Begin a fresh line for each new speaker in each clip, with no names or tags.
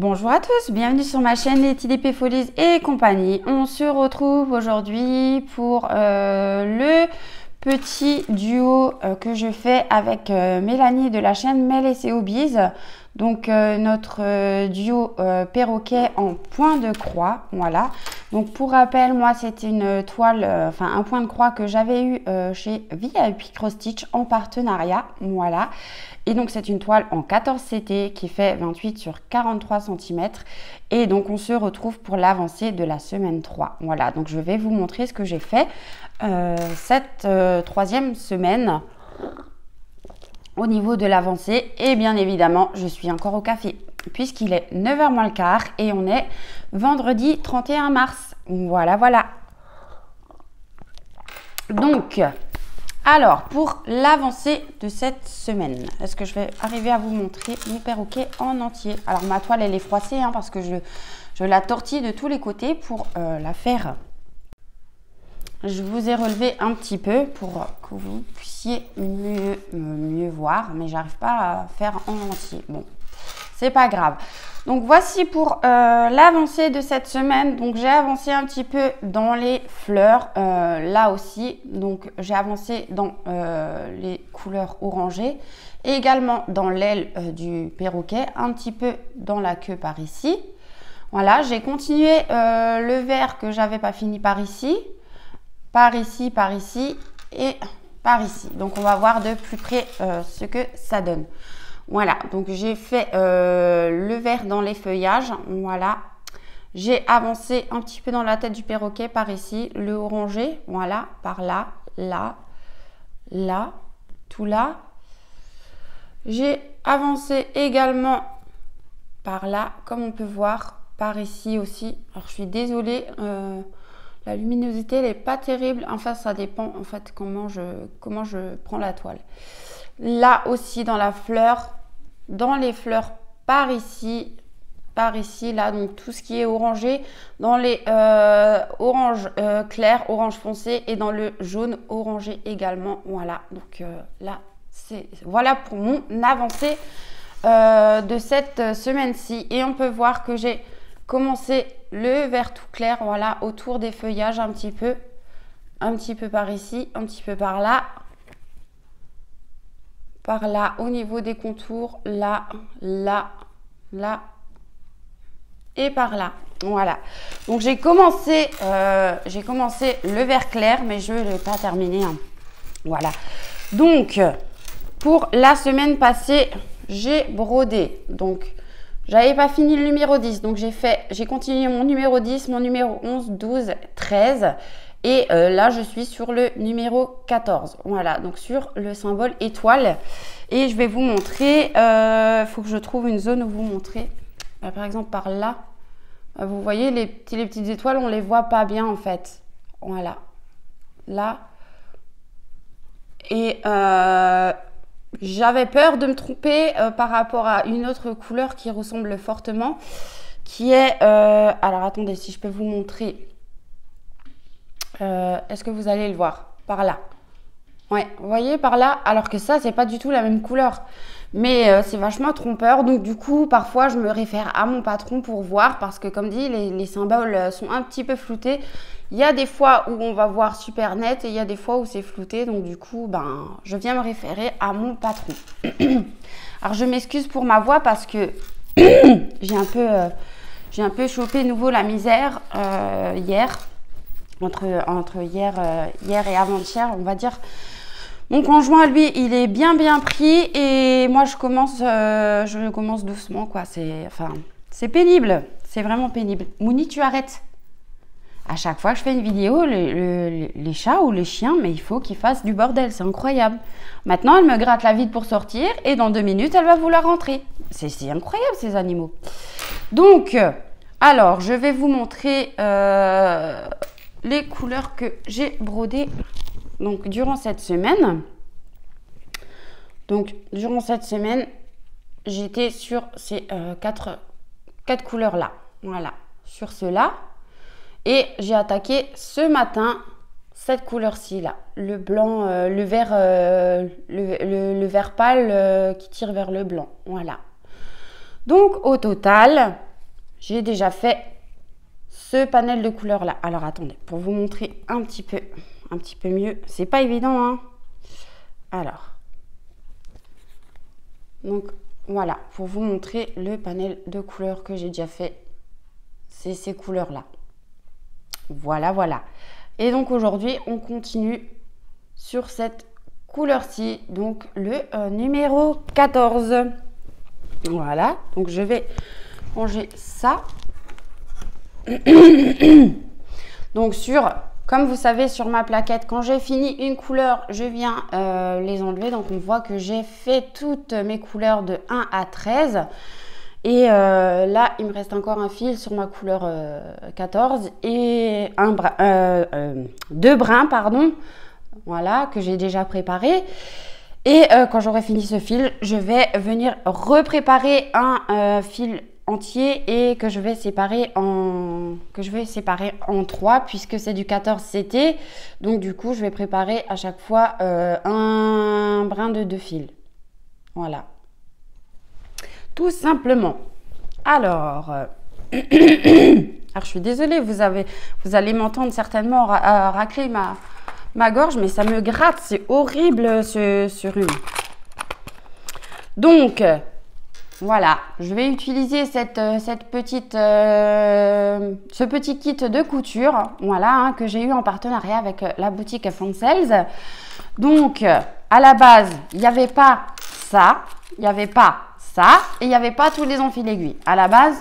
Bonjour à tous, bienvenue sur ma chaîne les TDP Folies et compagnie. On se retrouve aujourd'hui pour le petit duo que je fais avec Mélanie de la chaîne Mel et ses Hobbies. Donc notre duo perroquet en point de croix, voilà. Donc pour rappel, moi c'était une toile, un point de croix que j'avais eu chez VIP Cross Stitch en partenariat, voilà. Et donc c'est une toile en 14 CT qui fait 28 sur 43 cm. Et donc on se retrouve pour l'avancée de la semaine 3. Voilà, donc je vais vous montrer ce que j'ai fait cette troisième semaine au niveau de l'avancée. Et bien évidemment, je suis encore au café puisqu'il est 9h moins le quart et on est vendredi 31 mars. Voilà, voilà. Donc... alors, pour l'avancée de cette semaine, est-ce que je vais arriver à vous montrer mon perroquet en entier? Alors, ma toile, elle est froissée parce que je la tortille de tous les côtés pour la faire. Je vous ai relevé un petit peu pour que vous puissiez mieux voir, mais j'arrive pas à faire en entier. Bon, c'est pas grave. Donc voici pour l'avancée de cette semaine. Donc j'ai avancé un petit peu dans les fleurs là aussi. Donc j'ai avancé dans les couleurs orangées, et également dans l'aile du perroquet, un petit peu dans la queue par ici. Voilà, j'ai continué le vert que j'avais pas fini par ici et par ici. Donc on va voir de plus près ce que ça donne. Voilà, donc j'ai fait le vert dans les feuillages, voilà. J'ai avancé un petit peu dans la tête du perroquet par ici, le orangé, voilà, par là, là, là, tout là. J'ai avancé également par là, comme on peut voir, par ici aussi. Alors je suis désolée, la luminosité elle n'est pas terrible, enfin ça dépend en fait comment je prends la toile. Là aussi dans la fleur, dans les fleurs par ici, là, donc tout ce qui est orangé, dans les orange clair, orange foncé et dans le jaune orangé également, voilà. Donc là, voilà pour mon avancée de cette semaine-ci. Et on peut voir que j'ai commencé le vert tout clair, voilà, autour des feuillages un petit peu par ici, un petit peu par là au niveau des contours, là, là, là et par là, voilà. Donc j'ai commencé le vert clair, mais je ne l'ai pas terminé, voilà. Donc pour la semaine passée, j'ai brodé, donc j'avais pas fini le numéro 10, donc j'ai continué mon numéro 10, mon numéro 11, 12, 13. Et là, je suis sur le numéro 14. Voilà, donc sur le symbole étoile. Et je vais vous montrer, faut que je trouve une zone où vous montrer. Par exemple, par là, vous voyez les petites étoiles, on ne les voit pas bien en fait. Voilà, là. Et j'avais peur de me tromper par rapport à une autre couleur qui ressemble fortement, qui est... alors, attendez, si je peux vous montrer... est-ce que vous allez le voir? Par là. Ouais, vous voyez par là, alors que ça, c'est pas du tout la même couleur. Mais c'est vachement trompeur. Donc du coup, parfois, je me réfère à mon patron pour voir. Parce que comme dit, les symboles sont un petit peu floutés. Il y a des fois où on va voir super net et il y a des fois où c'est flouté. Donc du coup, je viens me référer à mon patron. Alors je m'excuse pour ma voix parce que j'ai un peu chopé nouveau la misère hier. Entre hier et avant-hier, on va dire. Mon conjoint, lui, il est bien pris et moi, je commence doucement, quoi. C'est pénible. C'est vraiment pénible. Mouni, tu arrêtes. À chaque fois que je fais une vidéo, les chats ou les chiens, mais il faut qu'ils fassent du bordel. C'est incroyable. Maintenant, elle me gratte la vide pour sortir et dans 2 minutes, elle va vouloir rentrer. C'est incroyable, ces animaux. Donc, alors, je vais vous montrer... les couleurs que j'ai brodées donc durant cette semaine. Donc durant cette semaine, j'étais sur ces quatre couleurs là, voilà, sur cela. Et j'ai attaqué ce matin cette couleur-ci là, le blanc, le vert pâle qui tire vers le blanc, voilà. Donc au total, j'ai déjà fait ce panel de couleurs là. Alors attendez, pour vous montrer un petit peu mieux, c'est pas évident, hein. Alors, donc voilà, pour vous montrer le panel de couleurs que j'ai déjà fait, c'est ces couleurs là. Voilà, voilà. Et donc aujourd'hui, on continue sur cette couleur-ci, donc le numéro 14. Voilà, donc je vais ranger ça. Donc comme vous savez, sur ma plaquette, quand j'ai fini une couleur, je viens les enlever. Donc on voit que j'ai fait toutes mes couleurs de 1 à 13. Et là, il me reste encore un fil sur ma couleur 14 et deux brins, pardon, voilà, que j'ai déjà préparé. Et quand j'aurai fini ce fil, je vais venir repréparer un fil entier et que je vais séparer en 3 puisque c'est du 14 CT. Donc du coup, je vais préparer à chaque fois un brin de 2 fils. Voilà. Tout simplement. Alors, je suis désolée, vous allez m'entendre certainement racler ma gorge, mais ça me gratte, c'est horrible ce rhume. Donc, voilà, je vais utiliser ce petit kit de couture, voilà, hein, que j'ai eu en partenariat avec la boutique Fonsels. Donc, à la base, il n'y avait pas ça, il n'y avait pas ça, et il n'y avait pas tous les enfils aiguilles. À la base,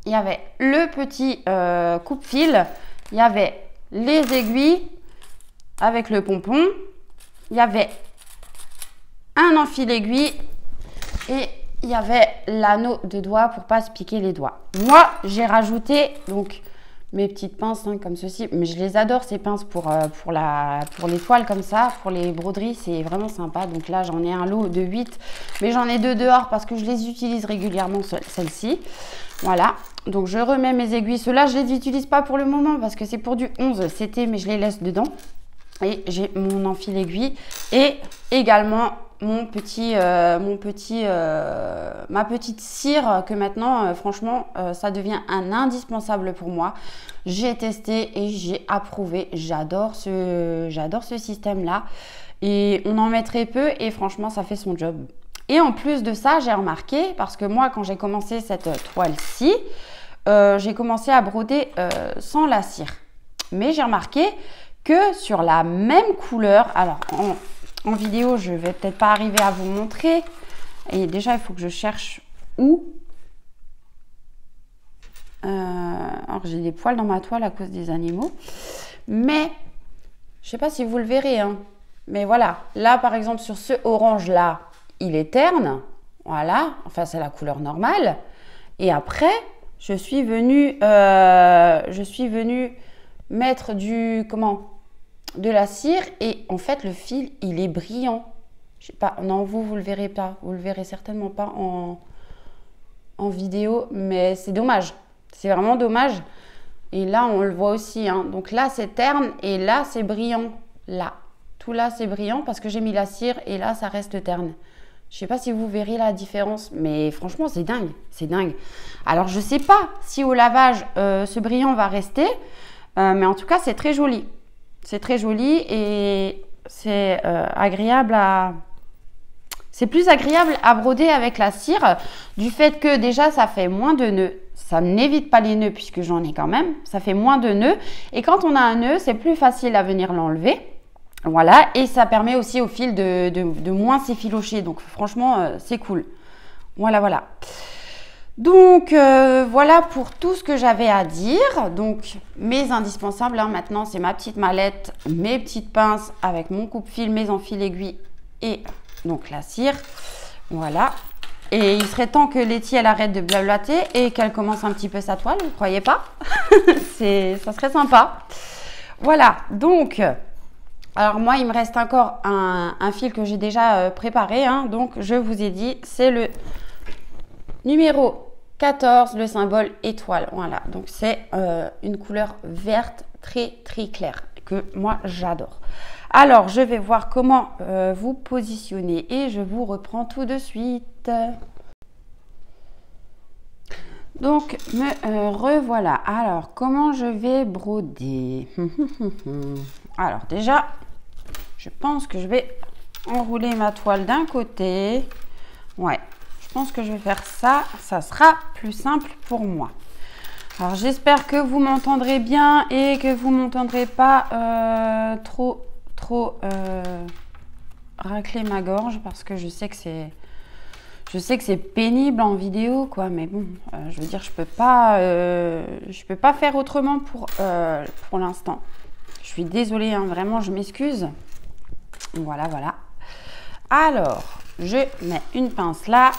il y avait le petit coupe-fil, il y avait les aiguilles avec le pompon, il y avait un enfil aiguille et il y avait l'anneau de doigt pour pas se piquer les doigts. Moi, j'ai rajouté donc mes petites pinces, hein, comme ceci, mais je les adore ces pinces pour les toiles comme ça, pour les broderies, c'est vraiment sympa. Donc là, j'en ai un lot de 8, mais j'en ai 2 dehors parce que je les utilise régulièrement, celles-ci. Voilà, donc je remets mes aiguilles. Ceux-là, je les utilise pas pour le moment parce que c'est pour du 11 CT, mais je les laisse dedans. Et j'ai mon enfil aiguille et également ma petite cire que maintenant, franchement, ça devient un indispensable pour moi. J'ai testé et j'ai approuvé. J'adore ce système-là. Et on en met très peu et franchement, ça fait son job. Et en plus de ça, j'ai remarqué, parce que moi, quand j'ai commencé cette toile-ci, j'ai commencé à broder sans la cire. Mais j'ai remarqué que sur la même couleur, alors en vidéo, je vais peut-être pas arriver à vous montrer. Et déjà, il faut que je cherche où. Alors, j'ai des poils dans ma toile à cause des animaux. Mais, je sais pas si vous le verrez, hein. Mais voilà, là, par exemple, sur ce orange-là, il est terne. Voilà, enfin, c'est la couleur normale. Et après, je suis venue mettre de la cire et en fait le fil il est brillant. Je sais pas, non, vous le verrez pas, vous le verrez certainement pas en vidéo, mais c'est dommage, c'est vraiment dommage. Et là on le voit aussi, hein. Donc là c'est terne et là c'est brillant, là tout là c'est brillant parce que j'ai mis la cire et là ça reste terne. Je sais pas si vous verrez la différence, mais franchement c'est dingue, c'est dingue. Alors je sais pas si au lavage ce brillant va rester, mais en tout cas c'est très joli. C'est très joli et c'est agréable c'est plus agréable à broder avec la cire du fait que déjà ça fait moins de nœuds. Ça n'évite pas les nœuds puisque j'en ai quand même. Ça fait moins de nœuds et quand on a un nœud, c'est plus facile à venir l'enlever. Voilà, et ça permet aussi au fil de moins s'effilocher. Donc franchement, c'est cool. Voilà, voilà. Donc voilà pour tout ce que j'avais à dire. Donc mes indispensables, hein, maintenant c'est ma petite mallette, mes petites pinces avec mon coupe-fil, mes enfils aiguilles et donc la cire. Voilà. Et il serait temps que Letty elle arrête de blablater et qu'elle commence un petit peu sa toile, vous ne croyez pas? Ça serait sympa. Voilà, donc alors moi il me reste encore un fil que j'ai déjà préparé, hein. Donc je vous ai dit c'est le numéro 14, le symbole étoile. Voilà, donc c'est une couleur verte très très claire que moi j'adore. Alors je vais voir comment vous positionner et je vous reprends tout de suite. Donc, me revoilà. Alors, comment je vais broder? Alors, déjà, je pense que je vais enrouler ma toile d'un côté. Ouais, je pense que je vais faire ça. Ça sera plus simple pour moi. Alors, j'espère que vous m'entendrez bien et que vous m'entendrez pas trop racler ma gorge parce que je sais que c'est pénible en vidéo, quoi, mais bon, je veux dire, je peux pas faire autrement pour l'instant. Je suis désolée, hein, vraiment, je m'excuse. Voilà, voilà. Alors, je mets une pince là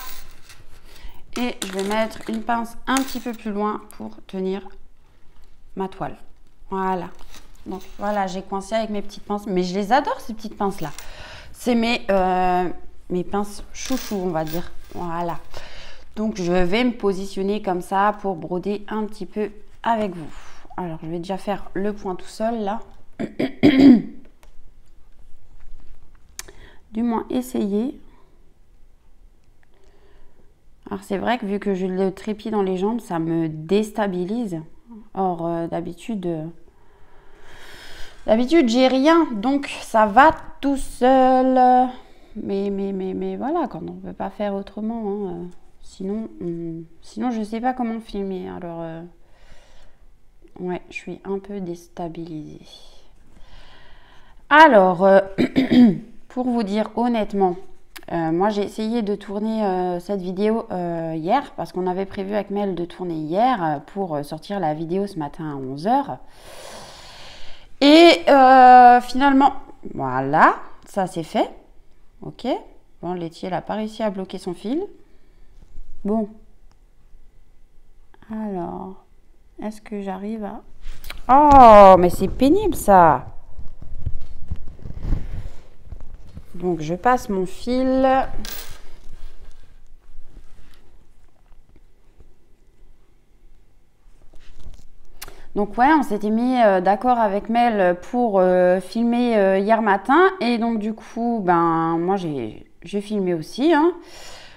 et je vais mettre une pince un petit peu plus loin pour tenir ma toile. Voilà. Donc, voilà, j'ai coincé avec mes petites pinces, mais je les adore, ces petites pinces-là. C'est mes pinces chouchou, on va dire. Voilà. Donc, je vais me positionner comme ça pour broder un petit peu avec vous. Alors, je vais déjà faire le point tout seul, là. Du moins, essayer. Alors, c'est vrai que vu que je le trépied dans les jambes, ça me déstabilise. Or, d'habitude, j'ai rien. Donc, ça va tout seul. Mais voilà, quand on ne peut pas faire autrement, hein, sinon je ne sais pas comment filmer. Alors, ouais, je suis un peu déstabilisée. Alors, pour vous dire honnêtement, moi j'ai essayé de tourner cette vidéo hier, parce qu'on avait prévu avec Mel de tourner hier pour sortir la vidéo ce matin à 11 h. Et finalement, voilà, ça c'est fait. Ok, bon, Letty, elle n'a pas réussi à bloquer son fil. Bon. Alors, est-ce que j'arrive à... Oh, mais c'est pénible ça. Donc, je passe mon fil. Donc ouais, on s'était mis d'accord avec Mel pour filmer hier matin. Et donc du coup, ben moi j'ai filmé aussi. Hein.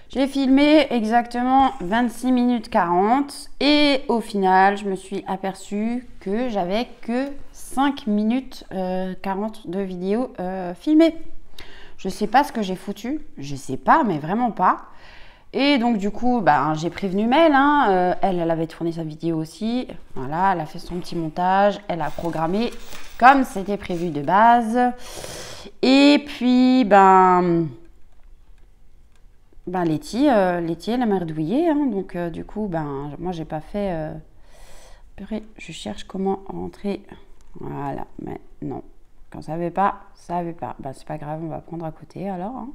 J'ai filmé exactement 26 minutes 40. Et au final, je me suis aperçue que j'avais que 5 minutes 40 de vidéo filmée. Je sais pas ce que j'ai foutu. Je sais pas, mais vraiment pas. Et donc du coup, ben, j'ai prévenu Mel, hein, elle avait tourné sa vidéo aussi, voilà, elle a fait son petit montage, elle a programmé comme c'était prévu de base. Et puis, Letty, elle a merdouillé, hein, donc du coup, moi j'ai pas fait... Purée, je cherche comment rentrer, voilà, mais non, quand ça veut pas, ça veut pas. Ben, c'est pas grave, on va prendre à côté alors, hein.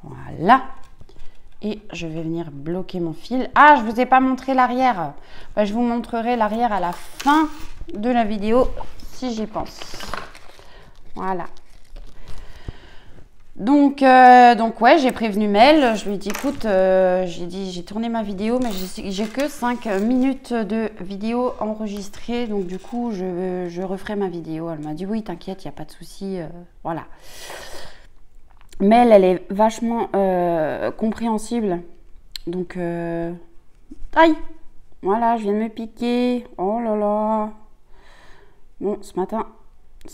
Voilà. Et je vais venir bloquer mon fil. Ah, je ne vous ai pas montré l'arrière. Je vous montrerai l'arrière à la fin de la vidéo, si j'y pense. Voilà. Donc ouais, j'ai prévenu Mel. Je lui ai dit, écoute, j'ai tourné ma vidéo, mais j'ai que 5 minutes de vidéo enregistrée. Donc du coup, je referai ma vidéo. Elle m'a dit, oui, t'inquiète, il n'y a pas de souci. Voilà. Mel, elle est vachement compréhensible. Donc, aïe! Voilà, je viens de me piquer. Oh là là! Bon, ce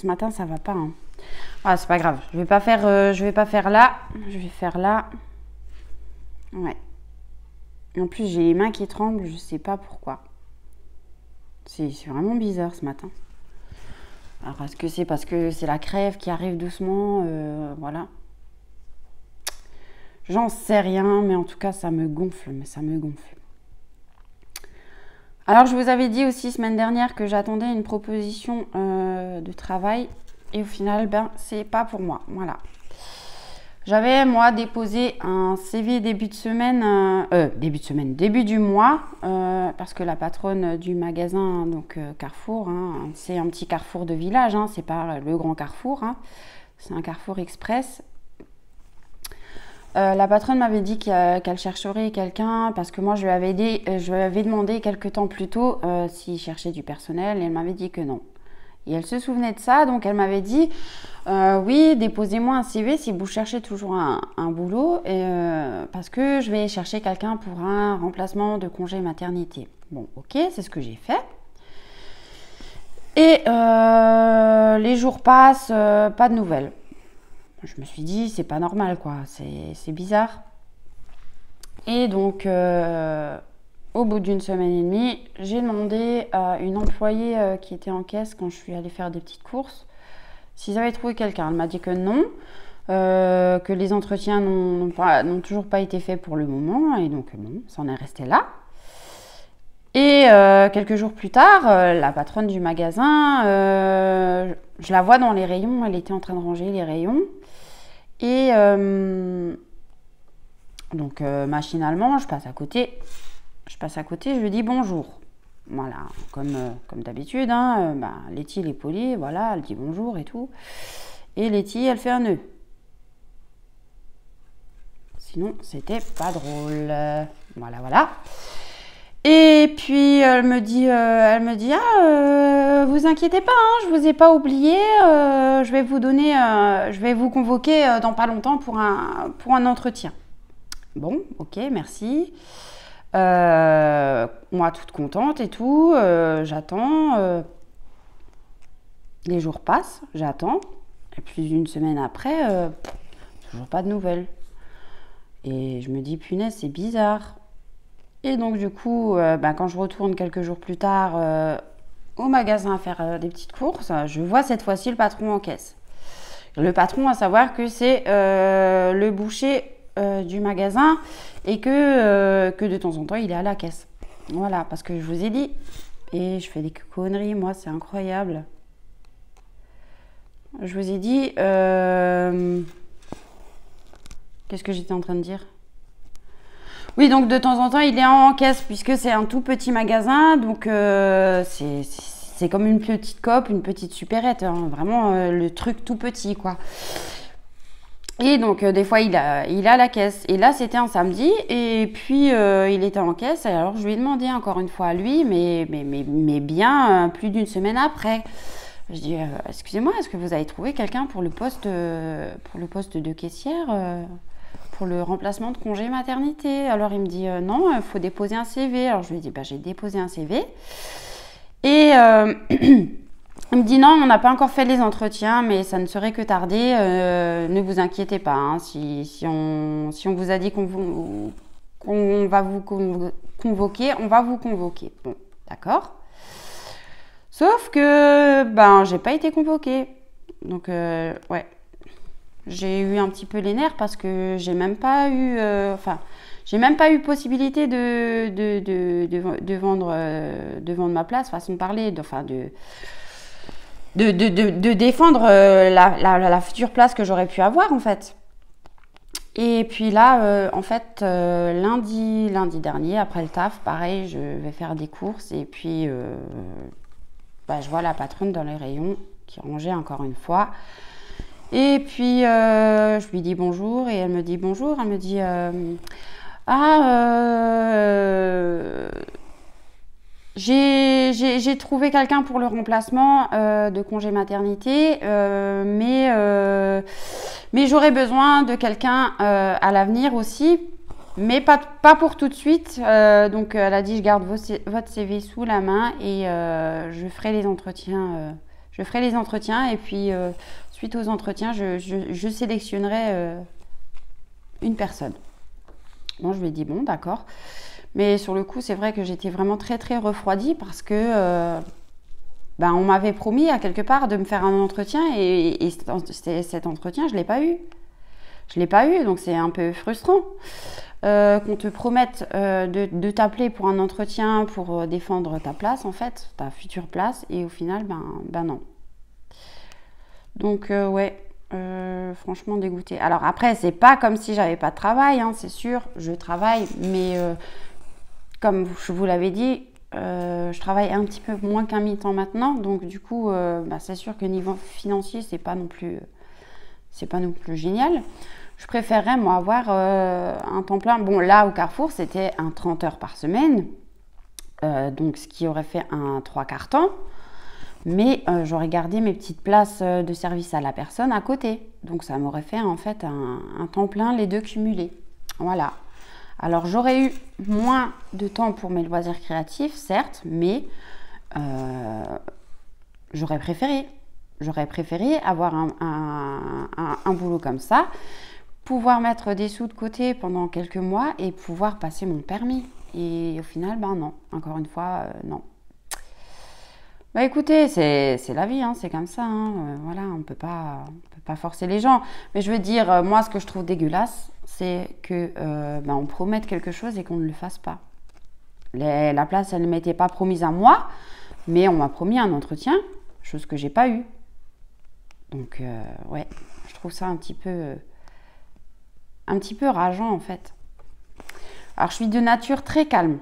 matin, ça va pas. Hein. Ah, c'est pas grave. Je vais pas faire là. Je vais faire là. Ouais. Et en plus, j'ai les mains qui tremblent. Je sais pas pourquoi. C'est vraiment bizarre ce matin. Alors, est-ce que c'est parce que c'est la crève qui arrive doucement? Voilà. J'en sais rien, mais en tout cas, ça me gonfle, Alors, je vous avais dit aussi semaine dernière que j'attendais une proposition de travail. Et au final, c'est pas pour moi. Voilà. J'avais, moi, déposé un CV début du mois. Parce que la patronne du magasin, donc Carrefour, hein, c'est un petit carrefour de village. Hein, c'est pas le grand carrefour. Hein, c'est un carrefour express. La patronne m'avait dit qu'elle chercherait quelqu'un parce que moi je lui avais demandé quelques temps plus tôt s'il cherchait du personnel et elle m'avait dit que non. Et elle se souvenait de ça, donc elle m'avait dit oui, déposez-moi un CV si vous cherchez toujours un boulot, parce que je vais chercher quelqu'un pour un remplacement de congé maternité. Bon, ok, c'est ce que j'ai fait. Et les jours passent, pas de nouvelles. Je me suis dit, c'est pas normal, quoi, c'est bizarre. Et donc, au bout d'une semaine et demie, j'ai demandé à une employée qui était en caisse quand je suis allée faire des petites courses s'ils avaient trouvé quelqu'un. Elle m'a dit que non, que les entretiens n'ont toujours pas été faits pour le moment. Et donc, bon, ça en est resté là. Et quelques jours plus tard, la patronne du magasin, je la vois dans les rayons. Elle était en train de ranger les rayons. Et donc, machinalement, je passe à côté. Je lui dis bonjour. Voilà, comme d'habitude, hein, Letty, elle est polie, voilà, elle dit bonjour et tout. Et Letty, elle fait un nœud. Sinon, c'était pas drôle. Voilà. Et puis, elle me dit, vous inquiétez pas, hein, je vous ai pas oublié. Je vais vous convoquer dans pas longtemps pour un entretien. Bon, ok, merci. Moi toute contente et tout, j'attends, les jours passent, j'attends, et puis une semaine après, toujours pas de nouvelles. Et je me dis, punaise, c'est bizarre. Et donc du coup, quand je retourne quelques jours plus tard au magasin à faire des petites courses, je vois cette fois-ci le patron en caisse. Le patron, à savoir que c'est le boucher du magasin et que de temps en temps il est à la caisse. Voilà, parce que je vous ai dit, et je fais des conneries, moi c'est incroyable. Je vous ai dit, qu'est-ce que j'étais en train de dire? Oui, donc de temps en temps il est en caisse puisque c'est un tout petit magasin, donc c'est comme une petite coop, une petite supérette, hein, vraiment le truc tout petit quoi. Et donc, des fois, il est à la caisse. Et là, c'était un samedi. Et puis, il était en caisse. Et alors, je lui ai demandé encore une fois à lui, mais bien plus d'une semaine après. Je dis, excusez-moi, est-ce que vous avez trouvé quelqu'un pour le poste de caissière, pour le remplacement de congé maternité? Alors, il me dit, non, il faut déposer un CV. Alors, je lui ai dit, j'ai déposé un CV. Et... il me dit non, on n'a pas encore fait les entretiens, mais ça ne serait que tardé. Ne vous inquiétez pas. Hein, si on vous a dit qu'on va vous convoquer, on va vous convoquer. Bon, d'accord. Sauf que j'ai pas été convoquée. Donc ouais, j'ai eu un petit peu les nerfs parce que j'ai même pas eu, j'ai même pas eu possibilité de vendre ma place, façon de parler, de défendre la future place que j'aurais pu avoir en fait. Et puis là, en fait, lundi dernier, après le taf, pareil, je vais faire des courses et puis je vois la patronne dans les rayons qui rangeait encore une fois. Et puis je lui dis bonjour et elle me dit bonjour. Elle me dit j'ai trouvé quelqu'un pour le remplacement de congé maternité, mais j'aurais besoin de quelqu'un à l'avenir aussi, mais pas pour tout de suite. Donc elle a dit, je garde votre CV sous la main et je ferai les entretiens. Et puis suite aux entretiens, je sélectionnerai une personne. Bon, je lui ai dit bon, d'accord. Mais sur le coup, c'est vrai que j'étais vraiment très très refroidie parce que on m'avait promis à quelque part de me faire un entretien et cet entretien, je ne l'ai pas eu. Je ne l'ai pas eu, donc c'est un peu frustrant qu'on te promette de t'appeler pour un entretien pour défendre ta place, en fait, ta future place, et au final, non. Donc ouais, franchement dégoûtée. Alors après, c'est pas comme si j'avais pas de travail, hein, c'est sûr, je travaille, mais comme je vous l'avais dit, je travaille un petit peu moins qu'un mi-temps maintenant, donc du coup, c'est sûr que niveau financier, c'est pas non plus génial. Je préférerais moi avoir un temps plein. Bon, là au Carrefour, c'était un 30 heures par semaine, donc ce qui aurait fait un 3/4 temps. Mais j'aurais gardé mes petites places de service à la personne à côté. Donc ça m'aurait fait en fait un temps plein, les deux cumulés. Voilà. Alors j'aurais eu moins de temps pour mes loisirs créatifs, certes, mais j'aurais préféré. J'aurais préféré avoir un boulot comme ça, pouvoir mettre des sous de côté pendant quelques mois et pouvoir passer mon permis. Et au final, ben non. Encore une fois, non. Bah écoutez, c'est la vie, hein, c'est comme ça. Hein, voilà, on peut pas forcer les gens. Mais je veux dire, moi, ce que je trouve dégueulasse, c'est que on promette quelque chose et qu'on ne le fasse pas. La place, elle ne m'était pas promise à moi, mais on m'a promis un entretien, chose que j'ai pas eue. Donc, ouais, je trouve ça un petit peu rageant, en fait. Alors, je suis de nature très calme.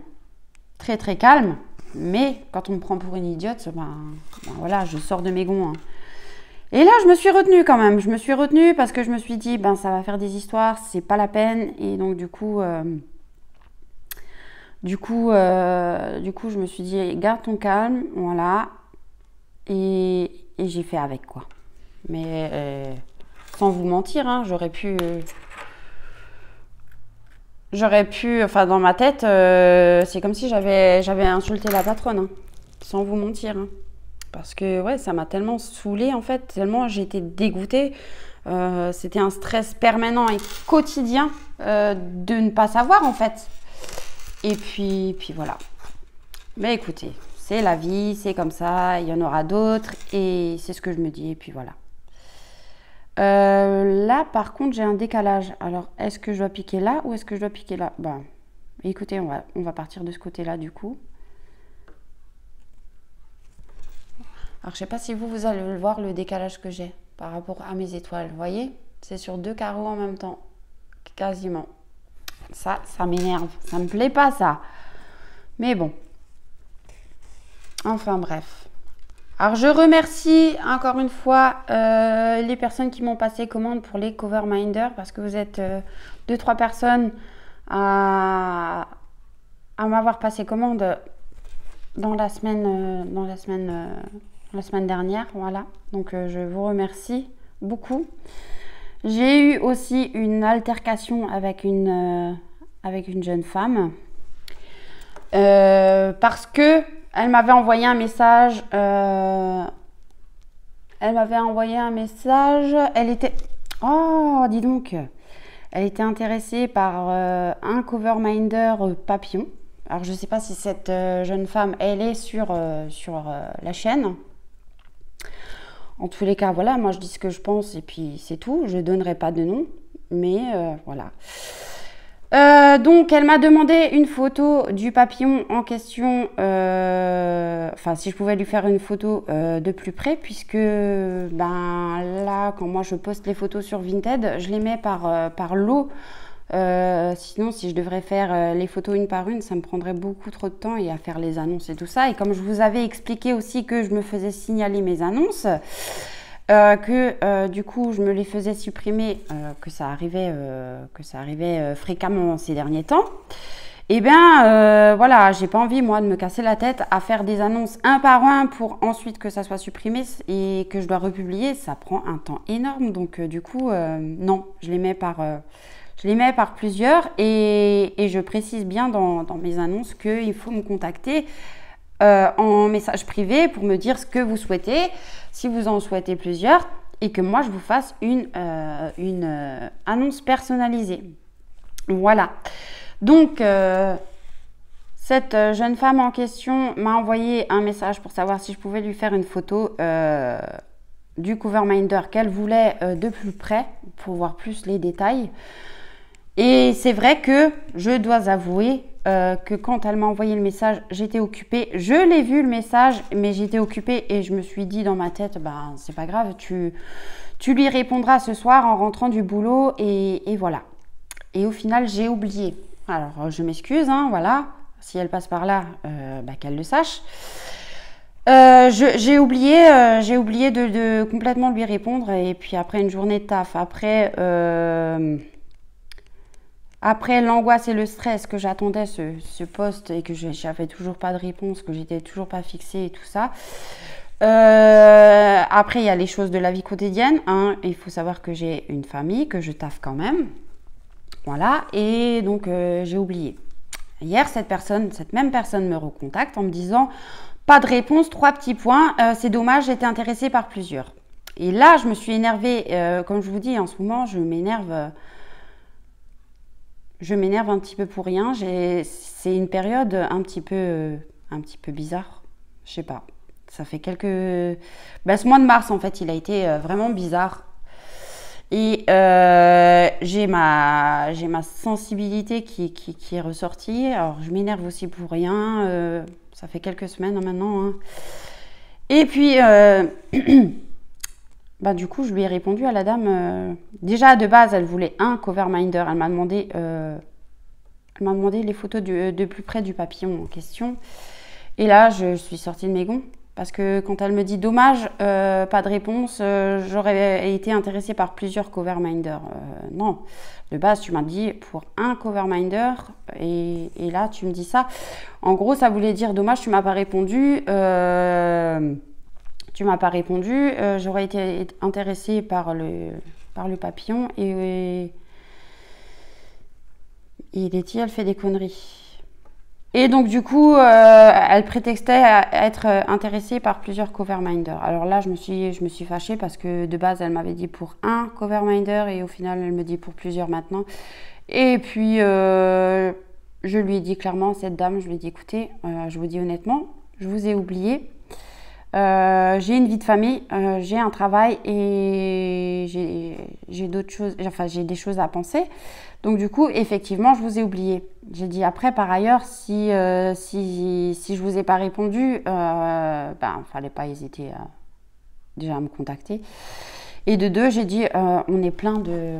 Très, très calme. Mais quand on me prend pour une idiote, voilà, je sors de mes gonds. Hein. Et là, je me suis retenue quand même. Je me suis retenue parce que je me suis dit, ça va faire des histoires, c'est pas la peine. Et donc, du coup, je me suis dit, garde ton calme, voilà. Et j'ai fait avec, quoi. Mais sans vous mentir, hein, j'aurais pu, enfin dans ma tête, c'est comme si j'avais insulté la patronne, hein, sans vous mentir. Hein. Parce que ouais, ça m'a tellement saoulée en fait, tellement j'ai été dégoûtée. C'était un stress permanent et quotidien de ne pas savoir en fait. Et puis voilà. Mais écoutez, c'est la vie, c'est comme ça, il y en aura d'autres et c'est ce que je me dis et puis voilà. Là, par contre, j'ai un décalage. Alors, est-ce que je dois piquer là ou est-ce que je dois piquer là? Écoutez, on va partir de ce côté-là, du coup. Alors, je sais pas si vous allez le voir, le décalage que j'ai par rapport à mes étoiles. Vous voyez? C'est sur 2 carreaux en même temps. Quasiment. Ça m'énerve. Ça me plaît pas, ça. Mais bon. Enfin, bref. Alors, je remercie encore une fois les personnes qui m'ont passé commande pour les cover minders parce que vous êtes 2-3 personnes à m'avoir passé commande dans la semaine dernière. Voilà. Donc, je vous remercie beaucoup. J'ai eu aussi une altercation avec une jeune femme parce que elle m'avait envoyé un message. Elle était... Oh, dis donc. Elle était intéressée par un cover minder papillon. Alors, je ne sais pas si cette jeune femme, elle est sur la chaîne. En tous les cas, voilà, moi je dis ce que je pense et puis c'est tout. Je ne donnerai pas de nom. Mais voilà. Donc, elle m'a demandé une photo du papillon en question, enfin, si je pouvais lui faire une photo de plus près, puisque, là, quand moi je poste les photos sur Vinted, je les mets par lot. Sinon, si je devrais faire les photos une par une, ça me prendrait beaucoup trop de temps et à faire les annonces et tout ça. Et comme je vous avais expliqué aussi que je me faisais signaler mes annonces, du coup je me les faisais supprimer, que ça arrivait fréquemment ces derniers temps, et voilà, j'ai pas envie moi de me casser la tête à faire des annonces un par un pour ensuite que ça soit supprimé et que je dois republier, ça prend un temps énorme. Donc du coup non, je les mets par plusieurs et je précise bien dans mes annonces qu'il faut me contacter en message privé pour me dire ce que vous souhaitez, si vous en souhaitez plusieurs, et que moi je vous fasse une annonce personnalisée. Voilà. Donc cette jeune femme en question m'a envoyé un message pour savoir si je pouvais lui faire une photo du cover minder qu'elle voulait de plus près pour voir plus les détails. Et c'est vrai que je dois avouer que quand elle m'a envoyé le message, j'étais occupée. Je l'ai vu le message, mais j'étais occupée et je me suis dit dans ma tête, c'est pas grave, tu lui répondras ce soir en rentrant du boulot et voilà. Et au final, j'ai oublié. Alors, je m'excuse, hein, voilà. Si elle passe par là, qu'elle le sache. J'ai oublié de complètement lui répondre. Et puis après une journée de taf, après l'angoisse et le stress que j'attendais ce poste et que j'avais toujours pas de réponse, que j'étais toujours pas fixée et tout ça, Après, il y a les choses de la vie quotidienne. Hein. Il faut savoir que j'ai une famille, que je taffe quand même. Voilà. Et donc, j'ai oublié. Hier, cette même personne me recontacte en me disant « Pas de réponse, 3 petits points. C'est dommage, j'étais intéressée par plusieurs. » Et là, je me suis énervée. Comme je vous dis, en ce moment, je m'énerve. Je m'énerve un petit peu pour rien. C'est une période un petit peu bizarre. Je sais pas. Ça fait quelques... ce mois de mars, en fait, il a été vraiment bizarre. Et j'ai ma sensibilité qui est ressortie. Alors, je m'énerve aussi pour rien. Ça fait quelques semaines maintenant. Hein. Et puis, du coup, je lui ai répondu à la dame. Déjà, de base, elle voulait un cover minder. Elle m'a demandé les photos de plus près du papillon en question. Et là, je suis sortie de mes gonds. Parce que quand elle me dit dommage, pas de réponse, j'aurais été intéressée par plusieurs cover minders. Non, de base, tu m'as dit pour un cover minder et là, tu me dis ça. En gros, ça voulait dire dommage, tu m'as pas répondu. J'aurais été intéressée par le papillon et Letty, elle fait des conneries. Et donc, du coup, elle prétextait à être intéressée par plusieurs cover minders. Alors là, je me suis fâchée parce que de base, elle m'avait dit pour un cover minder et au final, elle me dit pour plusieurs maintenant. Et puis, je lui ai dit clairement, cette dame, je lui ai dit, écoutez, je vous dis honnêtement, je vous ai oublié. J'ai une vie de famille, j'ai un travail et j'ai d'autres choses, enfin, j'ai des choses à penser. Donc du coup, effectivement, je vous ai oublié. J'ai dit après, par ailleurs, si je vous ai pas répondu, fallait pas hésiter déjà à me contacter. Et de deux, j'ai dit, on est plein de...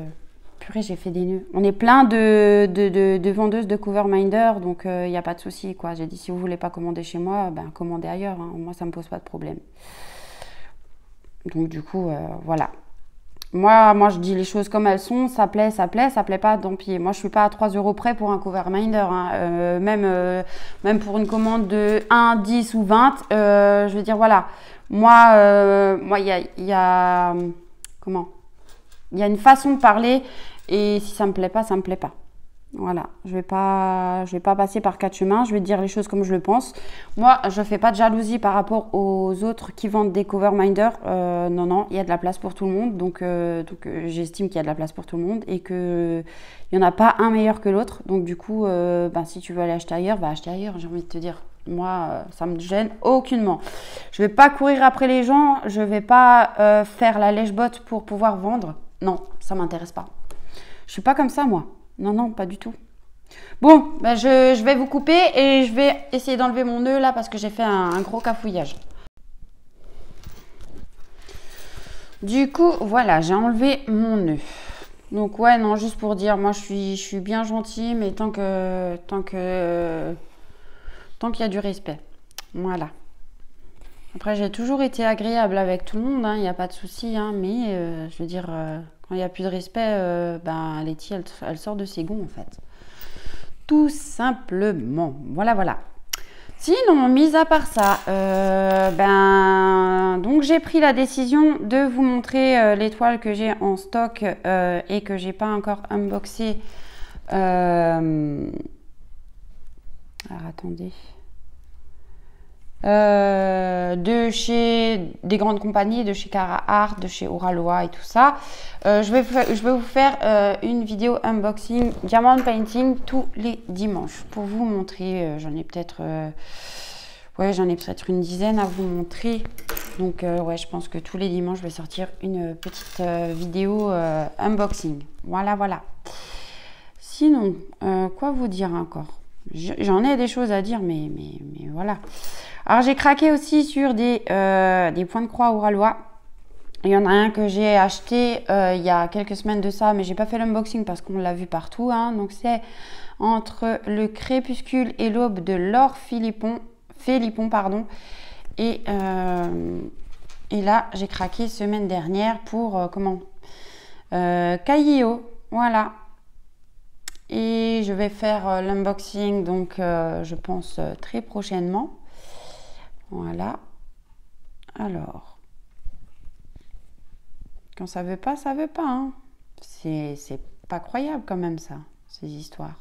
Purée, j'ai fait des nœuds. On est plein de vendeuses de cover minder, donc il n'y a pas de souci, quoi. J'ai dit, si vous voulez pas commander chez moi, commandez ailleurs. Hein. Moi, ça me pose pas de problème. Donc du coup, voilà. Moi, je dis les choses comme elles sont, ça plaît, ça plaît pas, tant pis. Moi, je suis pas à 3 euros près pour un cover minder. Hein. Même pour une commande de 1, 10 ou 20, je veux dire, voilà. Moi, il y a une façon de parler et si ça me plaît pas, ça me plaît pas. Voilà, je vais pas passer par 4 chemins, je vais dire les choses comme je le pense. Moi, je fais pas de jalousie par rapport aux autres qui vendent des cover minders. Non, il y a de la place pour tout le monde, donc j'estime qu'il y a de la place pour tout le monde et que il y en a pas un meilleur que l'autre. Donc du coup, si tu veux aller acheter ailleurs, va acheter ailleurs. J'ai envie de te dire, moi, ça me gêne aucunement. Je vais pas courir après les gens, je vais pas faire la lèche-botte pour pouvoir vendre. Non, ça m'intéresse pas. Je suis pas comme ça, moi. Non, pas du tout. Bon, je vais vous couper et je vais essayer d'enlever mon nœud là parce que j'ai fait un gros cafouillage. Du coup, voilà, j'ai enlevé mon nœud. Donc ouais, non, juste pour dire, moi je suis bien gentille, mais tant qu'il y a du respect. Voilà. Après, j'ai toujours été agréable avec tout le monde, il n'y a pas de souci, mais je veux dire, quand il n'y a plus de respect, Letty, elle sort de ses gonds en fait. Tout simplement. Voilà. Sinon, mis à part ça, donc j'ai pris la décision de vous montrer l'étoile que j'ai en stock et que j'ai pas encore unboxé. Alors attendez. De chez des grandes compagnies, de chez Carhartt, de chez Oralois et tout ça. Je vais vous faire une vidéo unboxing diamond painting tous les dimanches pour vous montrer. J'en ai peut-être une dizaine à vous montrer. Donc je pense que tous les dimanches je vais sortir une petite vidéo unboxing. Voilà. Sinon, quoi vous dire encore? J'en ai des choses à dire, mais voilà. Alors, j'ai craqué aussi sur des points de croix Oralois. Il y en a un que j'ai acheté il y a quelques semaines de ça, mais j'ai pas fait l'unboxing parce qu'on l'a vu partout. Donc, c'est entre le crépuscule et l'aube de Laure Philippon, Et là, j'ai craqué semaine dernière pour, Caillio. Voilà. Et je vais faire l'unboxing, donc je pense très prochainement. Voilà. Alors, quand ça veut pas, ça veut pas. Hein. C'est pas croyable quand même ça, ces histoires.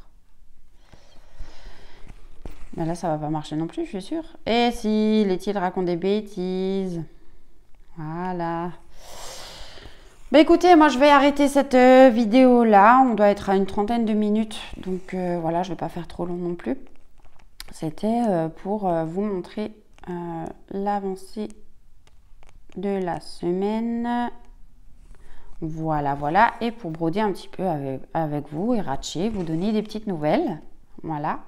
Mais là, ça va pas marcher non plus, je suis sûre. Et si les tigres racontent des bêtises. Voilà. Bah écoutez, moi je vais arrêter cette vidéo là. On doit être à une trentaine de minutes. Donc voilà, je vais pas faire trop long non plus. C'était pour vous montrer l'avancée de la semaine. Voilà, voilà. Et pour broder un petit peu avec vous et ratcher, vous donner des petites nouvelles. Voilà.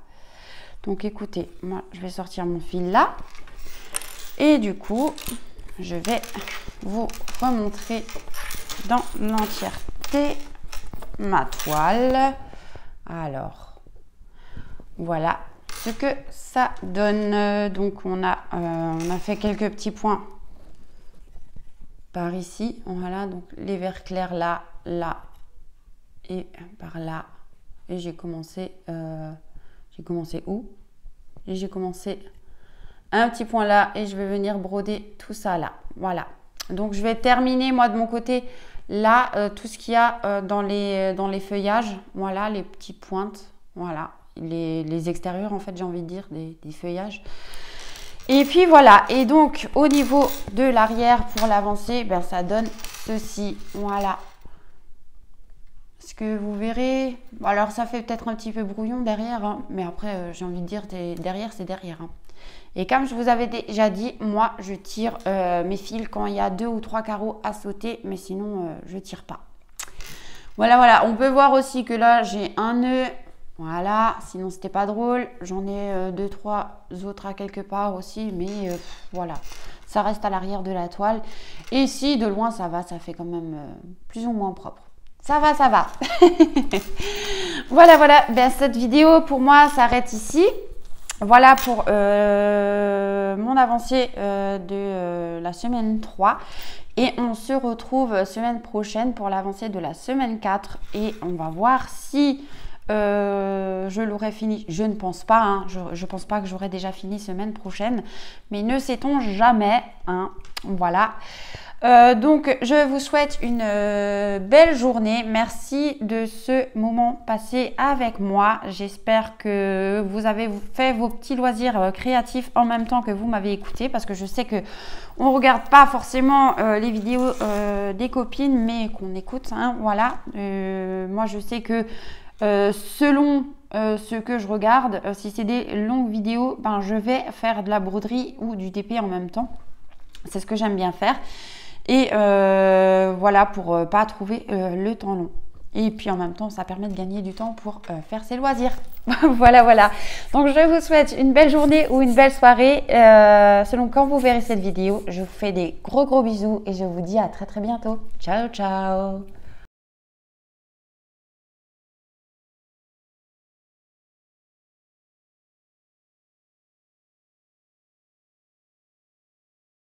Donc écoutez, moi je vais sortir mon fil là. Et du coup, je vais vous remontrer dans l'entièreté ma toile. Alors, voilà ce que ça donne. Donc on a fait quelques petits points par ici. Voilà, donc les verts clairs là, là et par là. Et j'ai commencé où? Et j'ai commencé un petit point là et je vais venir broder tout ça là. Voilà. Donc je vais terminer moi de mon côté là tout ce qu'il y a dans les feuillages. Voilà, les petites pointes. Voilà, les extérieurs en fait, j'ai envie de dire, des feuillages. Et puis voilà. Et donc au niveau de l'arrière pour l'avancée, ben, ça donne ceci. Voilà. Ce que vous verrez, alors ça fait peut-être un petit peu brouillon derrière, hein, mais après j'ai envie de dire derrière c'est derrière. Hein. Et comme je vous avais déjà dit, moi je tire mes fils quand il y a 2 ou 3 carreaux à sauter, mais sinon je tire pas. Voilà, voilà. On peut voir aussi que là j'ai un nœud, voilà. Sinon c'était pas drôle. J'en ai 2, 3 autres à quelque part aussi, mais voilà. Ça reste à l'arrière de la toile. Et si de loin ça va, ça fait quand même plus ou moins propre. Ça va, ça va. Voilà, voilà. Ben, cette vidéo, pour moi, s'arrête ici. Voilà pour mon avancée de la semaine 3. Et on se retrouve semaine prochaine pour l'avancée de la semaine 4. Et on va voir si je l'aurai fini. Je ne pense pas. Hein. Je ne pense pas que j'aurai déjà fini semaine prochaine. Mais ne sait-on jamais. Hein. Voilà. Donc, je vous souhaite une belle journée. Merci de ce moment passé avec moi. J'espère que vous avez fait vos petits loisirs créatifs en même temps que vous m'avez écouté, parce que je sais que on ne regarde pas forcément les vidéos des copines, mais qu'on écoute. Hein, voilà. Moi, je sais que selon ce que je regarde, si c'est des longues vidéos, ben, je vais faire de la broderie ou du TP en même temps. C'est ce que j'aime bien faire. Et voilà, pour pas trouver le temps long. Et puis en même temps, ça permet de gagner du temps pour faire ses loisirs. Voilà, voilà. Donc je vous souhaite une belle journée ou une belle soirée. Selon quand vous verrez cette vidéo, je vous fais des gros bisous et je vous dis à très bientôt. Ciao, ciao.